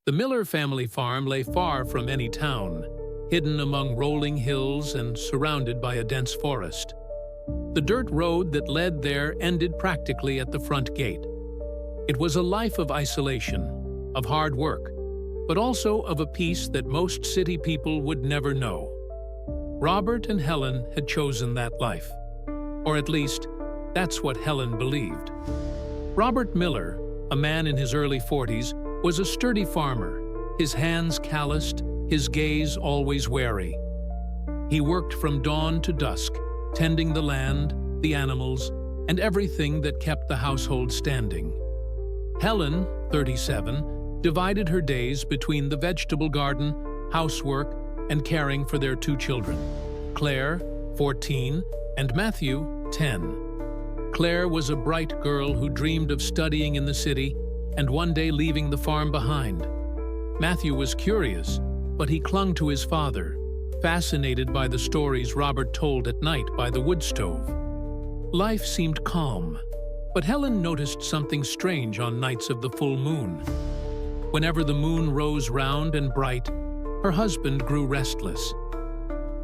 The Miller family farm lay far from any town, hidden among rolling hills and surrounded by a dense forest. The dirt road that led there ended practically at the front gate. It was a life of isolation, of hard work, but also of a peace that most city people would never know. Robert and Helen had chosen that life. Or at least, that's what Helen believed. Robert Miller, a man in his early 40s, was a sturdy farmer, his hands calloused, his gaze always wary. He worked from dawn to dusk, tending the land, the animals, and everything that kept the household standing. Helen, 37, divided her days between the vegetable garden, housework, and caring for their 2 children, Claire, 14, and Matthew, 10. Claire was a bright girl who dreamed of studying in the city and one day leaving the farm behind. Matthew was curious, but he clung to his father, fascinated by the stories Robert told at night by the wood stove. Life seemed calm, but Helen noticed something strange on nights of the full moon. Whenever the moon rose round and bright, her husband grew restless.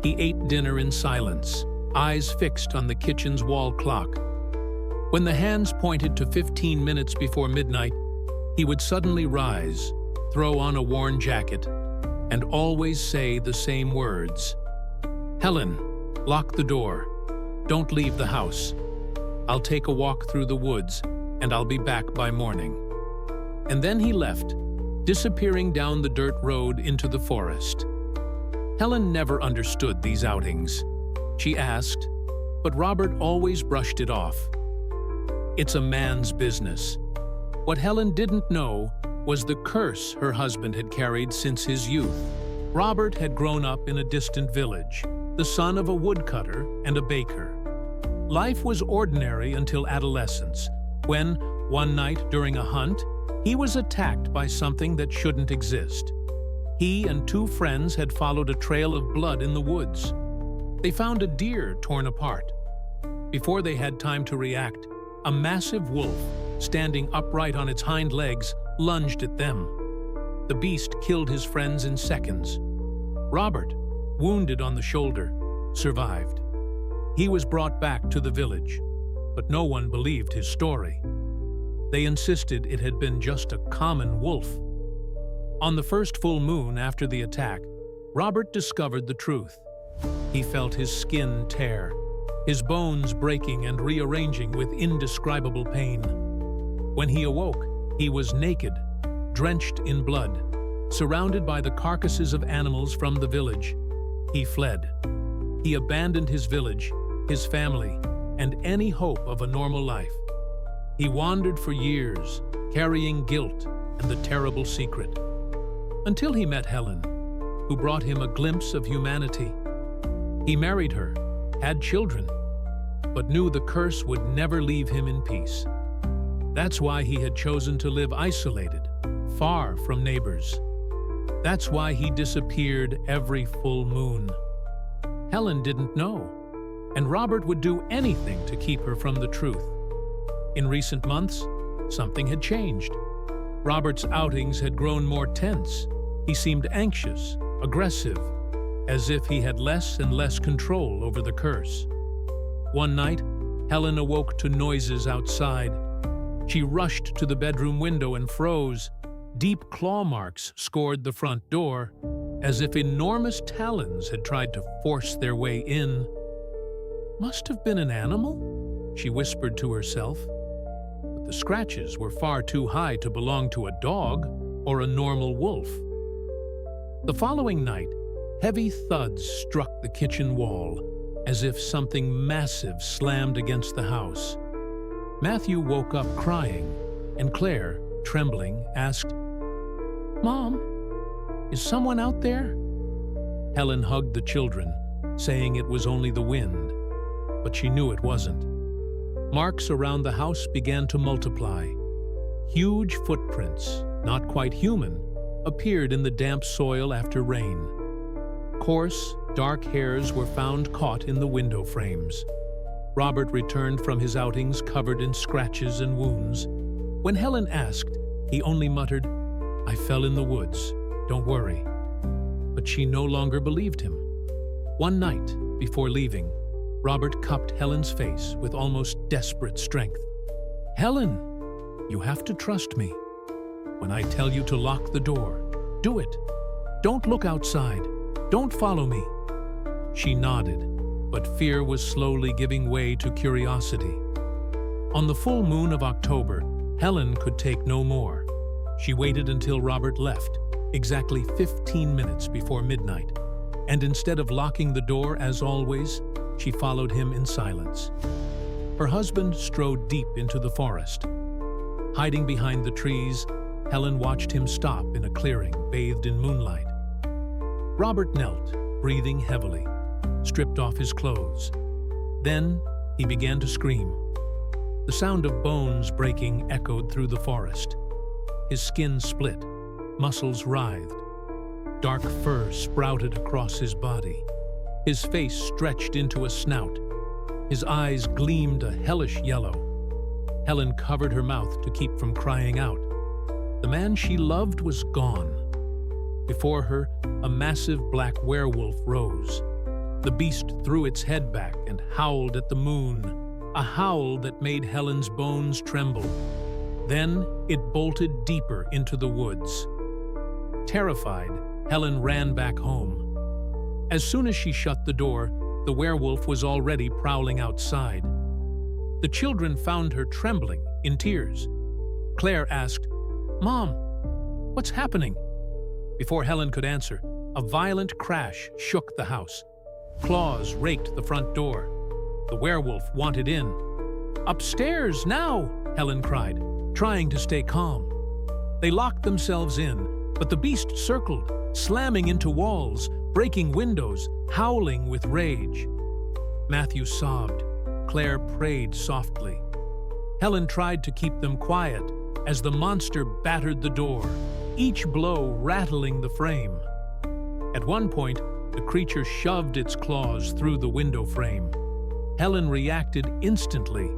He ate dinner in silence, eyes fixed on the kitchen's wall clock. When the hands pointed to 15 minutes before midnight, he would suddenly rise, throw on a worn jacket, and always say the same words. "Helen, lock the door. Don't leave the house. I'll take a walk through the woods, and I'll be back by morning." And then he left, disappearing down the dirt road into the forest. Helen never understood these outings. She asked, but Robert always brushed it off. It's a man's business. What Helen didn't know was the curse her husband had carried since his youth. Robert had grown up in a distant village, the son of a woodcutter and a baker. Life was ordinary until adolescence, when, one night during a hunt, he was attacked by something that shouldn't exist. He and 2 friends had followed a trail of blood in the woods. They found a deer torn apart. Before they had time to react, a massive wolf, standing upright on its hind legs, lunged at them. The beast killed his friends in seconds. Robert, wounded on the shoulder, survived. He was brought back to the village, but no one believed his story. They insisted it had been just a common wolf. On the first full moon after the attack, Robert discovered the truth. He felt his skin tear, his bones breaking and rearranging with indescribable pain. When he awoke, he was naked, drenched in blood, surrounded by the carcasses of animals from the village. He fled. He abandoned his village, his family, and any hope of a normal life. He wandered for years, carrying guilt and the terrible secret, until he met Helen, who brought him a glimpse of humanity. He married her, had children, but knew the curse would never leave him in peace. That's why he had chosen to live isolated, far from neighbors. That's why he disappeared every full moon. Helen didn't know, and Robert would do anything to keep her from the truth. In recent months, something had changed. Robert's outings had grown more tense. He seemed anxious, aggressive, as if he had less and less control over the curse. One night, Helen awoke to noises outside. She rushed to the bedroom window and froze. Deep claw marks scored the front door, as if enormous talons had tried to force their way in. "Must have been an animal?" she whispered to herself. But the scratches were far too high to belong to a dog or a normal wolf. The following night, heavy thuds struck the kitchen wall, as if something massive slammed against the house. Matthew woke up crying, and Claire, trembling, asked, "Mom, is someone out there?" Helen hugged the children, saying it was only the wind, but she knew it wasn't. Marks around the house began to multiply. Huge footprints, not quite human, appeared in the damp soil after rain. Coarse, dark hairs were found caught in the window frames. Robert returned from his outings covered in scratches and wounds. When Helen asked, he only muttered, "I fell in the woods. Don't worry." But she no longer believed him. One night, before leaving, Robert cupped Helen's face with almost desperate strength. "Helen, you have to trust me. When I tell you to lock the door, do it. Don't look outside. Don't follow me." She nodded, but fear was slowly giving way to curiosity. On the full moon of October, Helen could take no more. She waited until Robert left, exactly 15 minutes before midnight, and instead of locking the door as always, she followed him in silence. Her husband strode deep into the forest. Hiding behind the trees, Helen watched him stop in a clearing bathed in moonlight. Robert knelt, breathing heavily, stripped off his clothes. Then he began to scream. The sound of bones breaking echoed through the forest. His skin split, muscles writhed. Dark fur sprouted across his body. His face stretched into a snout. His eyes gleamed a hellish yellow. Helen covered her mouth to keep from crying out. The man she loved was gone. Before her, a massive black werewolf rose. The beast threw its head back and howled at the moon, a howl that made Helen's bones tremble. Then it bolted deeper into the woods. Terrified, Helen ran back home. As soon as she shut the door, the werewolf was already prowling outside. The children found her trembling, in tears. Claire asked, "Mom, what's happening?" Before Helen could answer, a violent crash shook the house. Claws raked the front door. The werewolf wanted in. "Upstairs, now!" Helen cried, trying to stay calm. They locked themselves in, but the beast circled, slamming into walls, breaking windows, howling with rage. Matthew sobbed. Claire prayed softly. Helen tried to keep them quiet as the monster battered the door, each blow rattling the frame. At one point, the creature shoved its claws through the window frame. Helen reacted instantly.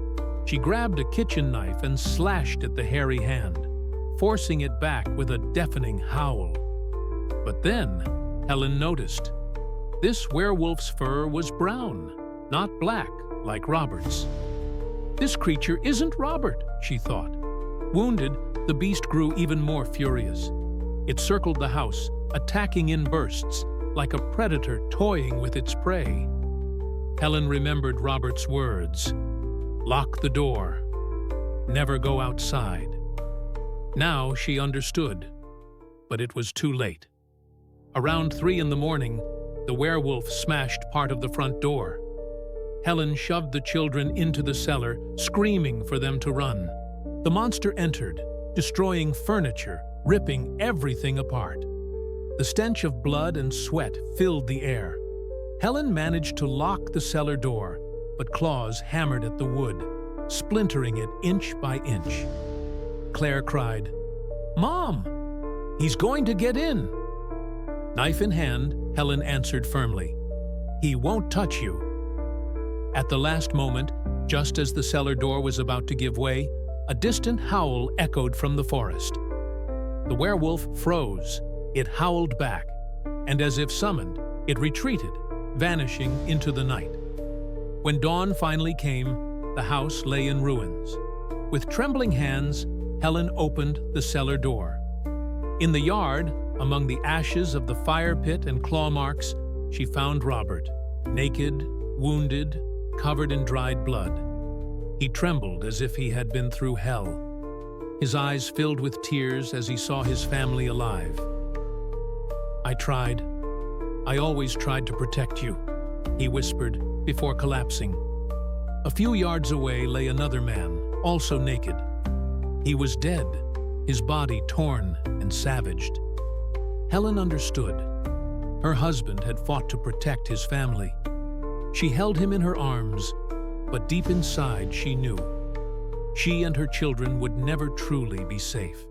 She grabbed a kitchen knife and slashed at the hairy hand, forcing it back with a deafening howl. But then, Helen noticed. This werewolf's fur was brown, not black like Robert's. "This creature isn't Robert," she thought. Wounded, the beast grew even more furious. It circled the house, attacking in bursts, like a predator toying with its prey. Helen remembered Robert's words, "Lock the door. Never go outside." Now she understood, but it was too late. Around 3 in the morning, the werewolf smashed part of the front door. Helen shoved the children into the cellar, screaming for them to run. The monster entered, destroying furniture, ripping everything apart. The stench of blood and sweat filled the air. Helen managed to lock the cellar door, but claws hammered at the wood, splintering it inch by inch. Claire cried, "Mom, he's going to get in!" Knife in hand, Helen answered firmly, "He won't touch you." At the last moment, just as the cellar door was about to give way, a distant howl echoed from the forest. The werewolf froze. It howled back, and as if summoned, it retreated, vanishing into the night. When dawn finally came, the house lay in ruins. With trembling hands, Helen opened the cellar door. In the yard, among the ashes of the fire pit and claw marks, she found Robert, naked, wounded, covered in dried blood. He trembled as if he had been through hell. His eyes filled with tears as he saw his family alive. I always tried to protect you," he whispered before collapsing. A few yards away lay another man, also naked. He was dead, his body torn and savaged. Helen understood. Her husband had fought to protect his family. She held him in her arms, but deep inside she knew. She and her children would never truly be safe.